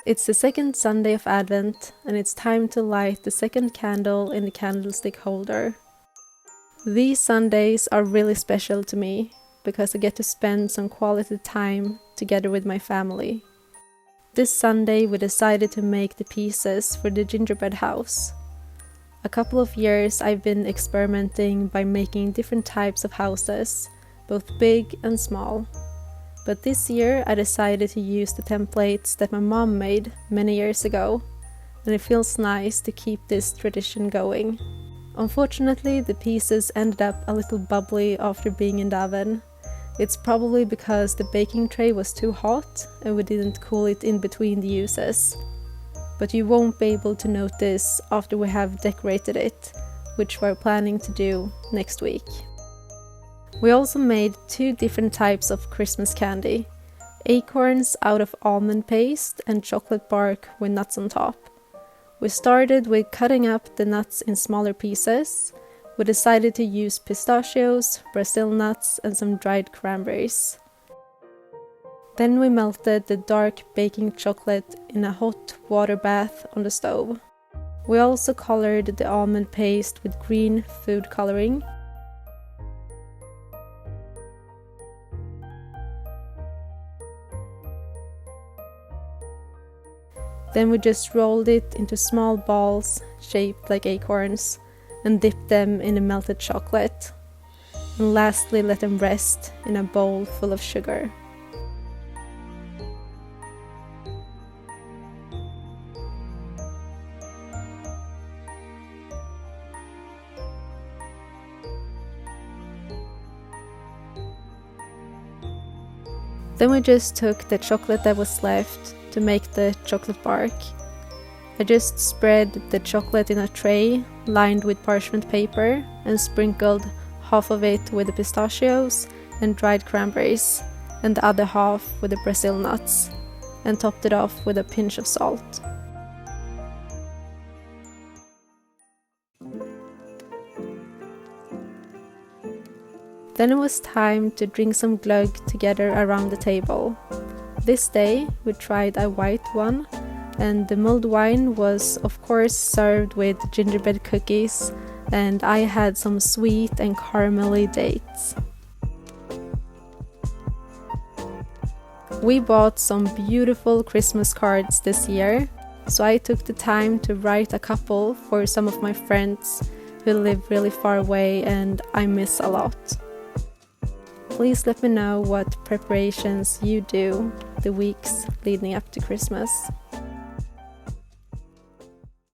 It's the second Sunday of Advent, and it's time to light the second candle in the candlestick holder. These Sundays are really special to me, because I get to spend some quality time together with my family. This Sunday we decided to make the pieces for the gingerbread house. A couple of years I've been experimenting by making different types of houses, both big and small. But this year I decided to use the templates that my mom made many years ago, and it feels nice to keep this tradition going. Unfortunately, the pieces ended up a little bubbly after being in the oven. It's probably because the baking tray was too hot and we didn't cool it in between the uses. But you won't be able to notice after we have decorated it, which we're planning to do next week. We also made 2 different types of Christmas candy: acorns out of almond paste and chocolate bark with nuts on top. We started with cutting up the nuts in smaller pieces. We decided to use pistachios, Brazil nuts and some dried cranberries. Then we melted the dark baking chocolate in a hot water bath on the stove. We also colored the almond paste with green food coloring. Then we just rolled it into small balls shaped like acorns and dipped them in the melted chocolate. And lastly let them rest in a bowl full of sugar. Then we just took the chocolate that was left to make the chocolate bark. I just spread the chocolate in a tray lined with parchment paper and sprinkled half of it with the pistachios and dried cranberries and the other half with the Brazil nuts, and topped it off with a pinch of salt. Then it was time to drink some glögg together around the table. This day we tried a white one, and the mulled wine was of course served with gingerbread cookies, and I had some sweet and caramelly dates. We bought some beautiful Christmas cards this year, so I took the time to write a couple for some of my friends who live really far away and I miss a lot. Please let me know what preparations you do the weeks leading up to Christmas.